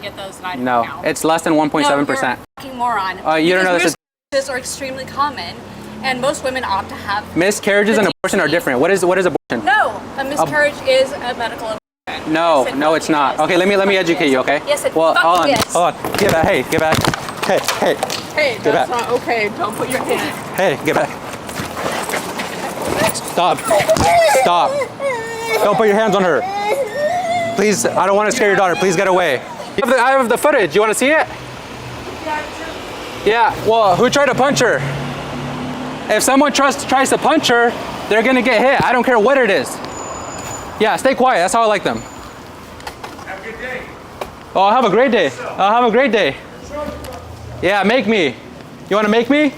get those that I have No, now. it's less than 1.7%. No, you're a fucking moron. You don't know this. Miscarriages are extremely common, and most women opt to have Miscarriages and abortion are different. What is abortion? No, a miscarriage is a medical abortion. No, no, it's not. Okay, let me educate you. Okay. Yes, it Well, hold on, is. hold on. Get back. Hey, get back. Hey, Hey, get that's back. not okay. Don't put your hand. Hey, get back. Stop. Stop. Don't put your hands on her. Please, I don't want to scare your daughter. Please get away. I have the footage. You want to see it? Yeah, well, who tried to punch her? If someone tries to punch her, they're going to get hit. I don't care what it is. Yeah, stay quiet. That's how I like them. Have a good day. Oh, I'll have a great day. I'll have a great day. Yeah, make me. You want to make me?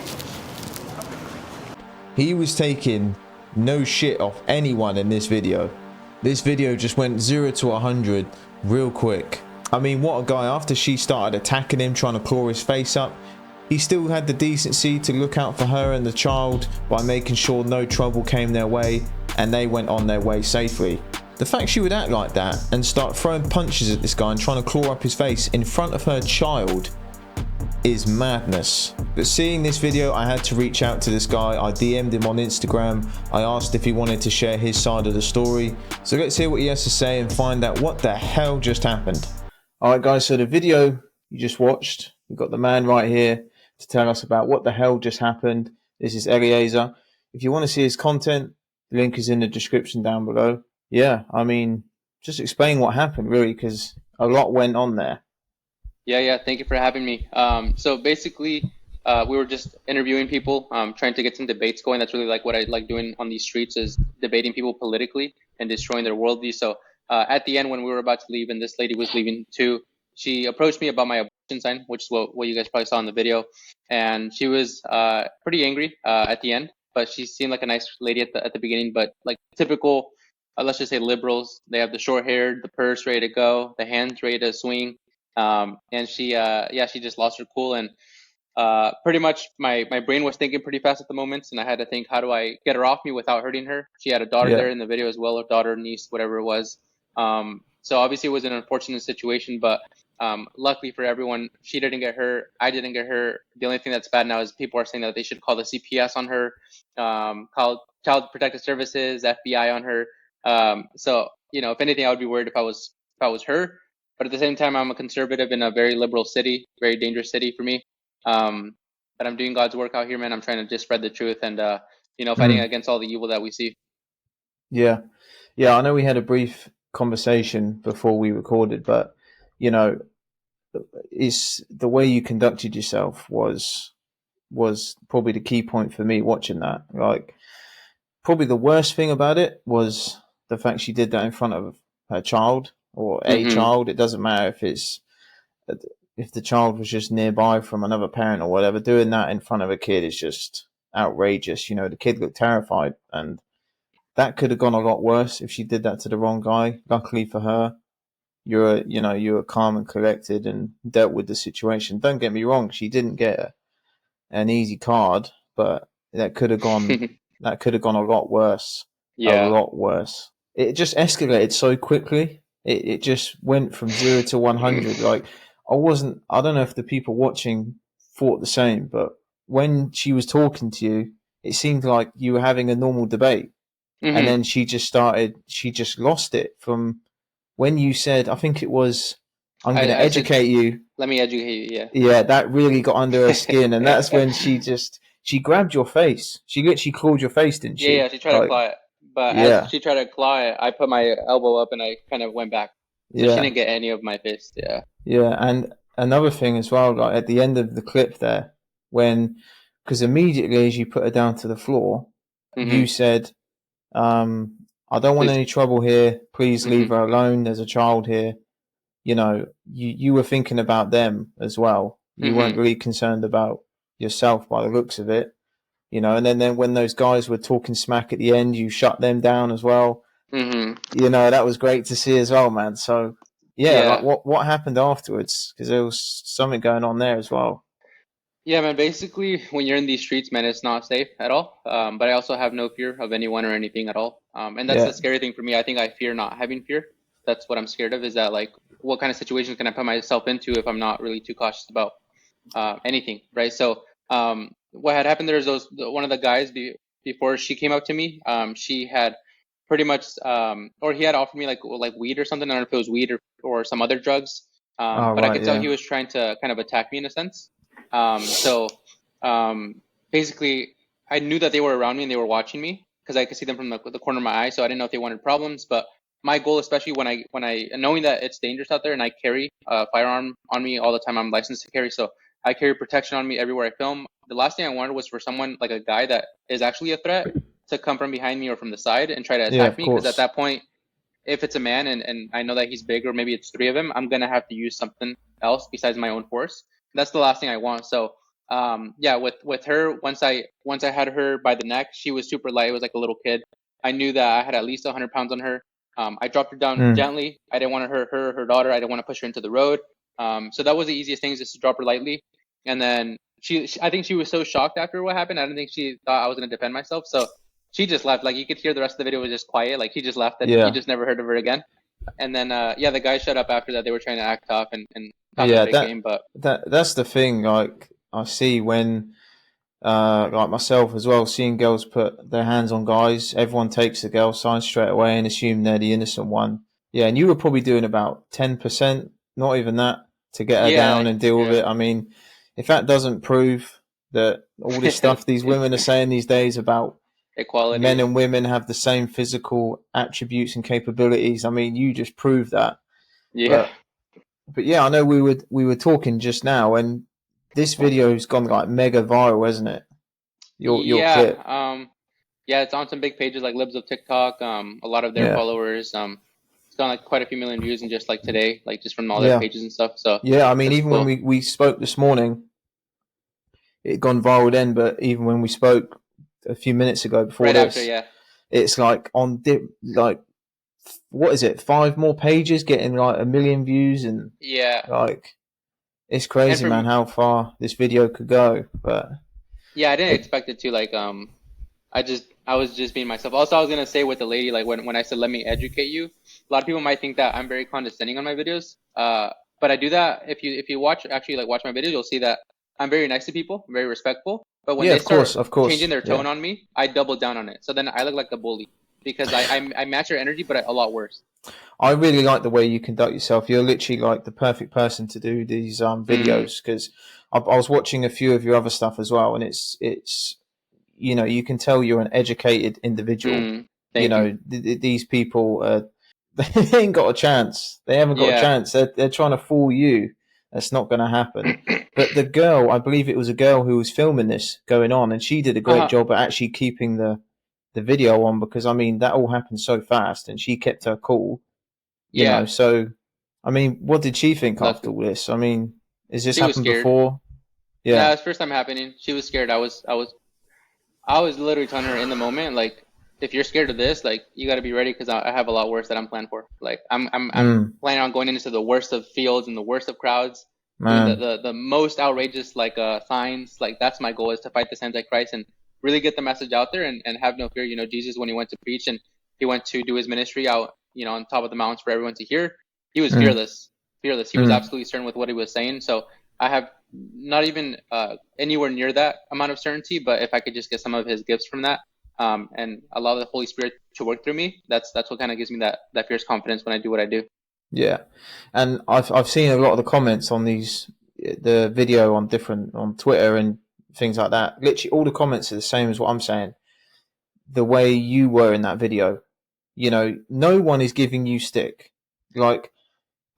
He was taking no shit off anyone in this video. This video just went 0 to 100 real quick. I mean, what a guy. After she started attacking him, trying to claw his face up, he still had the decency to look out for her and the child by making sure no trouble came their way, and they went on their way safely. The fact she would act like that and start throwing punches at this guy and trying to claw up his face in front of her child is madness. But seeing this video, I had to reach out to this guy. I DM'd him on Instagram. I asked if he wanted to share his side of the story. So let's hear what he has to say and find out what the hell just happened. Alright guys, so the video you just watched, we've got the man right here to tell us about what the hell just happened. This is Eleazar. If you want to see his content, the link is in the description down below. Yeah, I mean, just explain what happened really, because a lot went on there. Yeah, thank you for having me. So basically, we were just interviewing people, trying to get some debates going. That's really like what I like doing on these streets, is debating people politically and destroying their worldview. So at the end, when we were about to leave, and this lady was leaving too, she approached me about my abortion sign, which is what you guys probably saw in the video. And she was pretty angry at the end, but she seemed like a nice lady at the beginning. But like typical, let's just say liberals, they have the short hair, the purse ready to go, the hands ready to swing. And she just lost her cool, and pretty much my brain was thinking pretty fast at the moment, and I had to think, how do I get her off me without hurting her? She had a daughter there in the video as well, or daughter, niece, whatever it was. So obviously it was an unfortunate situation, but luckily for everyone, she didn't get hurt, I didn't get hurt. The only thing that's bad now is people are saying that they should call the CPS on her, call Child Protective Services, FBI on her. So if anything, I would be worried if I was her. But at the same time, I'm a conservative in a very liberal city, very dangerous city for me. But I'm doing God's work out here, man. I'm trying to just spread the truth and, fighting against all the evil that we see. Yeah. I know we had a brief conversation before we recorded, but, is the way you conducted yourself was probably the key point for me watching that. Like, probably the worst thing about it was the fact she did that in front of her child. Or a child. It doesn't matter if the child was just nearby from another parent or whatever. Doing that in front of a kid is just outrageous. The kid looked terrified, and that could have gone a lot worse if she did that to the wrong guy. Luckily for her, you were calm and collected and dealt with the situation. Don't get me wrong, she didn't get an easy card, but that could have gone a lot worse. Yeah, a lot worse. It just escalated so quickly. It just went from 0 to 100. Like, I don't know if the people watching thought the same, but when she was talking to you, it seemed like you were having a normal debate. And then she just lost it from when you said, I think it was, I'm going to educate you. Let me educate you, yeah. Yeah, that really got under her skin. And that's when she grabbed your face. She literally clawed your face, didn't she? Yeah, she tried to claw it. But as she tried to claw it, I put my elbow up and I kind of went back. So she didn't get any of my fist. Yeah, and another thing as well, like at the end of the clip there, because immediately as you put her down to the floor, you said, I don't want any trouble here. Please leave her alone. There's a child here. You were thinking about them as well. You weren't really concerned about yourself by the looks of it. And then when those guys were talking smack at the end, you shut them down as well. That was great to see as well, man. So, like what happened afterwards? Because there was something going on there as well. Yeah, man, basically, when you're in these streets, man, it's not safe at all. But I also have no fear of anyone or anything at all. And that's the scary thing for me. I think I fear not having fear. That's what I'm scared of, is that, like, what kind of situations can I put myself into if I'm not really too cautious about anything, right? So what had happened there is one of the guys before she came up to me, she had pretty much or he had offered me like weed or something. I don't know if it was weed or some other drugs, Oh, but I right, could tell yeah. he was trying to kind of attack me in a sense. So basically, I knew that they were around me and they were watching me because I could see them from the corner of my eye. So I didn't know if they wanted problems. But my goal, especially when I knowing that it's dangerous out there and I carry a firearm on me all the time, I'm licensed to carry, so I carry protection on me everywhere I film. The last thing I wanted was for someone like a guy that is actually a threat to come from behind me or from the side and try to Yeah, attack of me. Because at course. that point, if it's a man and I know that he's big, or maybe it's three of him, I'm gonna have to use something else besides my own force. That's the last thing I want. So yeah, with her, once I had her by the neck, she was super light. It was like a little kid. I knew that I had at least 100 pounds on her. I dropped her down Mm. gently. I didn't want to hurt her daughter. I didn't want to push her into the road. So that was the easiest thing, is just to drop her lightly. And then I think she was so shocked after what happened. I don't think she thought I was gonna defend myself. So she just left. Like, you could hear the rest of the video was just quiet. Like, he just left and you Yeah. just never heard of her again. And then yeah, the guy shut up after that. They were trying to act tough and talk a Yeah, big game, but that's the thing. Like, I see when like myself as well, seeing girls put their hands on guys, everyone takes the girl sign straight away and assume they're the innocent one. Yeah, and you were probably doing about 10%, not even that, to get her yeah, down and deal with yeah. it. I mean, if that doesn't prove that all this stuff these women are saying these days about Equality. men and women have the same physical attributes and capabilities, I mean, you just proved that. Yeah. But yeah, I know we were talking just now, and this video's gone like mega viral, hasn't it? Your Yeah. clip. Yeah, it's on some big pages like Libs of TikTok, a lot of their Yeah. followers. It's got like quite a few million views in just like today, like just from all their Yeah. pages and stuff. So Yeah, I mean, that's even cool. when we spoke this morning, it gone viral then, but even when we spoke a few minutes ago before Right after, this, yeah. it's like on like, what is it, 5 more pages getting like 1 million views, and Yeah. like, it's And crazy, man, how far this video could go. But yeah, I didn't it, expect it to. Like, I was just being myself. Also, I was gonna say with the lady, like when I said let me educate you, a lot of people might think that I'm very condescending on my videos. But I do that. If you watch watch my videos, you'll see that I'm very nice to people, I'm very respectful. But when yeah, they start of changing course, their yeah. tone on me, I double down on it. So then I look like a bully because I match your energy, but a lot worse. I really like the way you conduct yourself. You're literally like the perfect person to do these videos, because I was watching a few of your other stuff as well, and it's you know, you can tell you're an educated individual. You Thank you. know, these people they ain't got a chance. They haven't got a Yeah. chance. They're trying to fool you. That's not going to happen. But the girl, I believe it was a girl who was filming this going on, and she did a great job at actually keeping the video on, because I mean that all happened so fast, and she kept her cool. You know, Yeah. so I mean, what did she think after Lucky. all this? I mean, has this She was happened scared. before? Yeah, Yeah. it's first time happening. She was scared. I was literally telling her in the moment, like, if you're scared of this, like, you got to be ready because I have a lot worse that I'm planned for. Like, I'm planning on going into the worst of fields and the worst of crowds, doing Man. the most outrageous like signs. Like, that's my goal, is to fight this Antichrist and really get the message out there and have no fear. You know, Jesus, when he went to preach and he went to do his ministry out, you know, on top of the mountains for everyone to hear, he was fearless. Fearless. He was absolutely certain with what he was saying. So I have not even anywhere near that amount of certainty, but if I could just get some of his gifts from that, and allow the Holy Spirit to work through me, that's what kind of gives me that fierce confidence when I do what I do. Yeah, and I've seen a lot of the comments on the video on Twitter and things like that. Literally, all the comments are the same as what I'm saying. The way you were in that video, you know, no one is giving you stick. Like,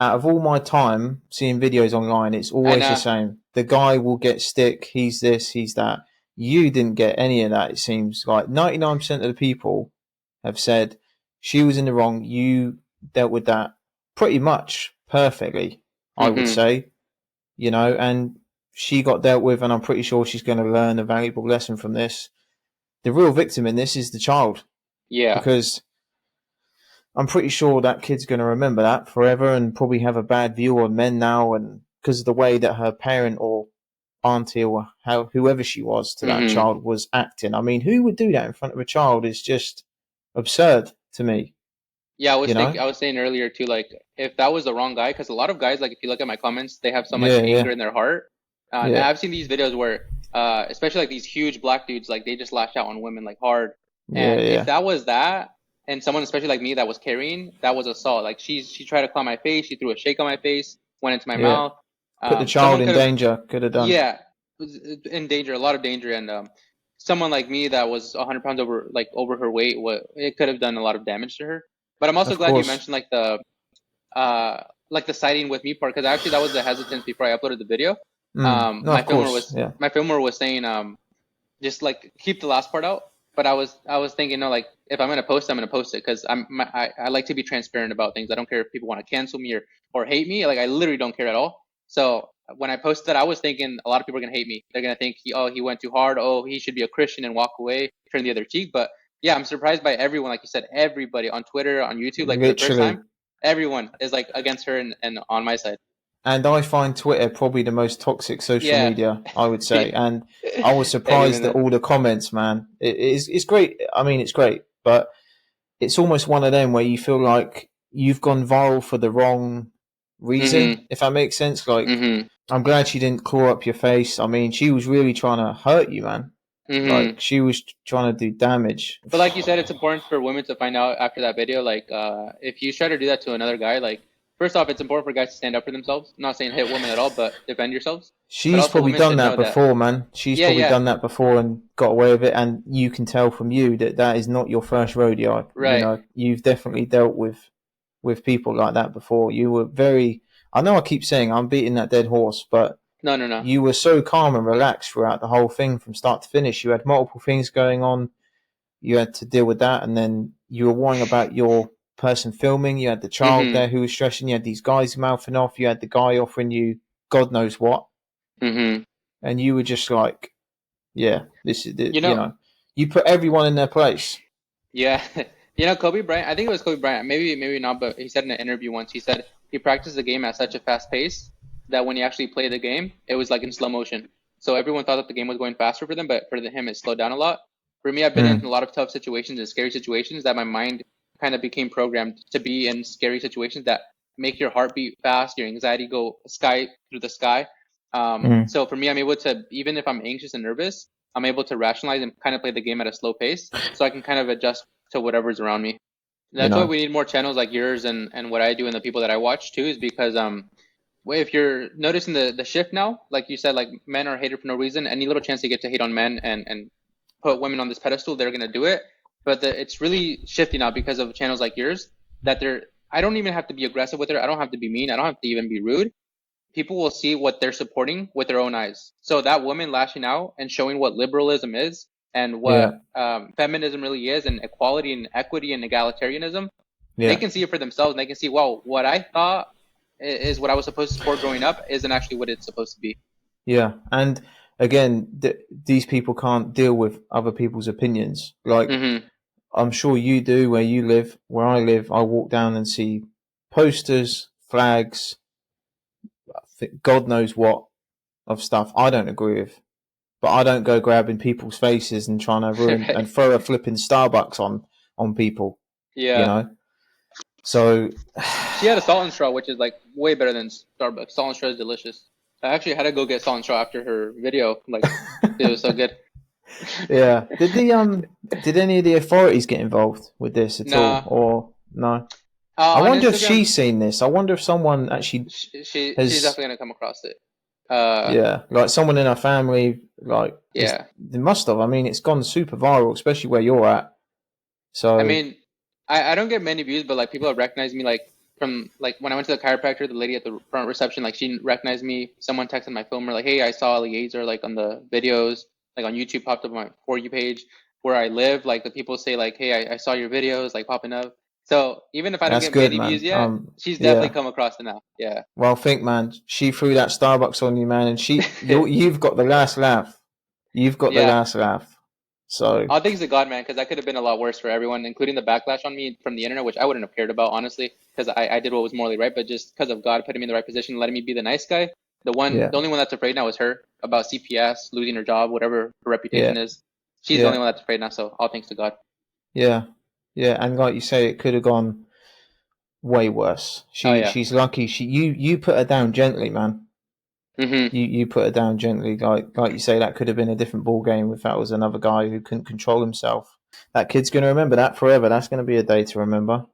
out of all my time seeing videos online, it's I always the know. same. The guy will get stick. He's this, he's that. You didn't get any of that. It seems like 99% of the people have said she was in the wrong. You dealt with that pretty much perfectly, I would say, you know, and she got dealt with, and I'm pretty sure she's going to learn a valuable lesson from this. The real victim in this is the child, Yeah. because I'm pretty sure that kid's going to remember that forever and probably have a bad view on men now, and because of the way that her parent or auntie or whoever she was to that child was acting. I mean, who would do that in front of a child is just absurd to me. Yeah, You know? I was saying earlier too, like if that was the wrong guy, because a lot of guys, like if you look at my comments, they have so much Yeah, anger yeah, in their heart. And yeah, I've seen these videos where, especially like these huge black dudes, like they just lash out on women like hard. yeah, And if yeah, that was that, and someone especially like me that was carrying, that was assault. Like she tried to claw my face, she threw a shake on my face, went into my yeah. mouth. Put the child Someone in could have, danger. Could have done. yeah, was in danger, a lot of danger, and someone like me that was 100 pounds over her weight, it could have done a lot of damage to her. But I'm also Of glad you course. mentioned like the siding with me part, because actually that was the hesitance before I uploaded the video. No, of course. Yeah. My filmer was saying just like keep the last part out. But I was thinking, no, like if I'm gonna post, I'm gonna post it because I like to be transparent about things. I don't care if people want to cancel me or hate me. Like I literally don't care at all. So when I posted that, I was thinking a lot of people are gonna hate me. They're gonna think he went too hard. Oh, he should be a Christian and walk away, turn the other cheek. But yeah, I'm surprised by everyone. Like you said, everybody on Twitter, on YouTube, like for the first Literally. time, everyone is like against her and on my side. And I find Twitter probably the most toxic social Yeah, media, I would say. yeah. And I was Even surprised at then. all the comments, man. It's great. I mean, it's great, but it's almost one of them where you feel like you've gone viral for the wrong reason, Mhm. if that makes sense. Like, Mhm. I'm glad she didn't claw up your face. I mean, she was really trying to hurt you, man. Mhm. Like, she was trying to do damage. But like you said, it's important for women to find out after that video. Like, if you try to do that to another guy, like, first off, it's important for guys to stand up for themselves. I'm not saying hit women at all, but defend yourselves. But She's also, probably women done should that know that. before, man. She's Yeah, probably yeah, done that before and got away with it. And you can tell from you that that is not your first rodeo. You right. know, you've definitely dealt with people like that before. You were very. I know I keep saying I'm beating that dead horse, but No, no, no. you were so calm and relaxed throughout the whole thing from start to finish. You had multiple things going on. You had to deal with that, and then you were worrying about your person filming. You had the child Mhm. there who was stressing. You had these guys mouthing off. You had the guy offering you God knows what, Mhm. and you were just like, "Yeah, this is the, You you know, know." You put everyone in their place. yeah. You know, Kobe Bryant. I think it was Kobe Bryant. Maybe not. But he said in an interview once. He said he practiced the game at such a fast pace that when he actually played the game, it was like in slow motion. So everyone thought that the game was going faster for them, but for him, it slowed down a lot. For me, I've been in Mm, a lot of tough situations and scary situations that my mind kind of became programmed to be in scary situations that make your heart beat fast, your anxiety go sky through the sky. mm, So for me, I'm able to, even if I'm anxious and nervous, I'm able to rationalize and kind of play the game at a slow pace, so I can kind of adjust to whatever's around me. you That's why know. we need more channels like yours and what I do and the people that I watch too, is because if you're noticing the shift now, like you said, like men are hated for no reason. Any little chance they get to hate on men and put women on this pedestal, they're gonna do it. But it's really shifting now because of channels like yours that they're. I don't even have to be aggressive with her. I don't have to be mean. I don't have to even be rude. People will see what they're supporting with their own eyes. So that woman lashing out and showing what liberalism is and what Yeah, feminism really is, and equality and equity and egalitarianism, they yeah, can see it for themselves, and they can see, well, what I thought is what I was supposed to support growing up isn't actually what it's supposed to be. yeah. And again, these people can't deal with other people's opinions. Like, Mm-hmm. I'm sure you do where you live. Where I live, I walk down and see posters, flags, God knows what of stuff I don't agree with. But I don't go grabbing people's faces and trying to ruin Right. and throw a flipping Starbucks on people, you Yeah. know. So She had a salt and straw, which is like way better than Starbucks. Salt and straw is delicious. I actually had to go get salt and straw after her video. Like, it was so good. yeah, did any of the authorities get involved with this at all, Nah. or no? I On wonder if Instagram, she's seen this. I wonder if someone actually she's has. definitely gonna come across it. Uh, Yeah, like someone in our family, like, because yeah. they must have. I mean, it's gone super viral, especially where you're at. I So mean, I don't get many views, but like people have recognized me, like from like when I went to the chiropractor, the lady at the front reception, like she recognized me. Someone texted my filmer like, "Hey, I saw Eleazar like on the videos, like on YouTube, popped up on my For You page where I live." Like the people say like, "Hey, I saw your videos like popping up." So even if I don't that's get good, many views man. yet, she's definitely Yeah. come across it now. Yeah. Well, think, man. She threw that Starbucks on you, man, and you've got the last laugh. You've got the Yeah. last laugh. So All thanks to God, man, because that could have been a lot worse for everyone, including the backlash on me from the internet, which I wouldn't have cared about, honestly, because I did what was morally right. But just because of God putting me in the right position, letting me be the nice guy, yeah, the only one that's afraid now is her about CPS, losing her job, whatever her reputation yeah, is. She's the only yeah, one that's afraid now. So all thanks to God. yeah, yeah. And like you say, it could have gone. way worse. She's lucky. You put her down gently, man. Mm-hmm. You put her down gently. Like you say, that could have been a different ball game if that was another guy who couldn't control himself. That kid's gonna remember that forever. That's gonna be a day to remember.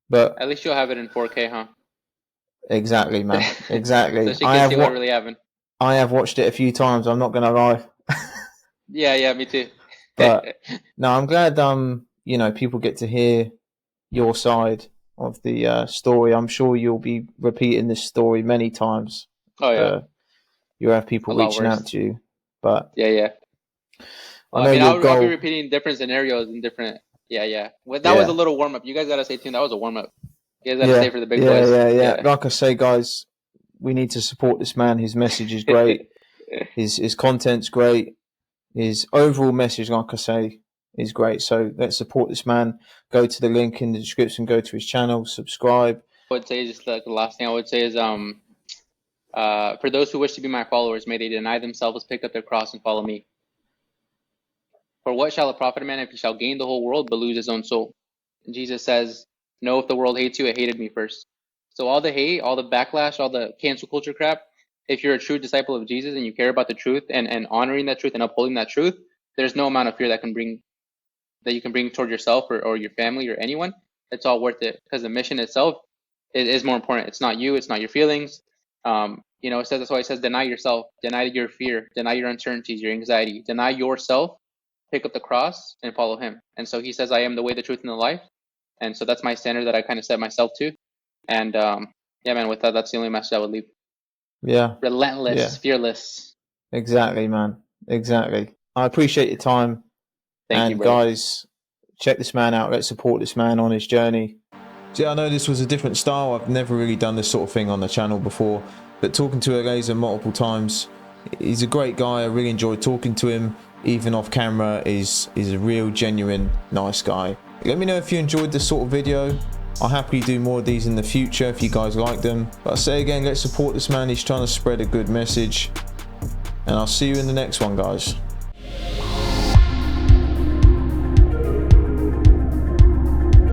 But At least you'll have it in 4K, huh? exactly, man. Exactly. So she can see what really happened. I have watched it a few times. I'm not gonna lie. Yeah, me too. But no, I'm glad you know, people get to hear your side of the story. I'm sure you'll be repeating this story many times. Oh yeah. You'll have people reaching out to you. But yeah. Well, I know I'll be repeating different scenarios and different. Yeah. Well, that was a little warm up. You guys gotta stay tuned. That was a warm up. You guys gotta stay for the big boys. Yeah. Like I say, guys, we need to support this man. His message is great. His content's great. His overall message, like I say, is great. So let's support this man. Go to the link in the description. Go to his channel. Subscribe. I would say just like the last thing I would say is for those who wish to be my followers, may they deny themselves, pick up their cross, and follow me. For what shall it profit a man if he shall gain the whole world but lose his own soul? And Jesus says, "No, if the world hates you, it hated me first." So all the hate, all the backlash, all the cancel culture crap, if you're a true disciple of Jesus and you care about the truth and honoring that truth and upholding that truth, there's no amount of fear that you can bring toward yourself or your family or anyone. It's all worth it because the mission itself is more important. It's not you. It's not your feelings. You know, that's why it says, deny yourself, deny your fear, deny your uncertainties, your anxiety, deny yourself, pick up the cross and follow him. And so he says, I am the way, the truth, and the life. And so that's my standard that I kind of set myself to. And yeah, man, with that, that's the only message I would leave. Yeah. Relentless, fearless. Exactly, man. Exactly. I appreciate your time. Thank you, brother. Guys, check this man out. Let's support this man on his journey. See, I know this was a different style. I've never really done this sort of thing on the channel before. But talking to Eleazar multiple times, he's a great guy. I really enjoyed talking to him. Even off camera, is a real, genuine, nice guy. Let me know if you enjoyed this sort of video. I'll happily do more of these in the future if you guys like them. But I say again, let's support this man. He's trying to spread a good message. And I'll see you in the next one, guys.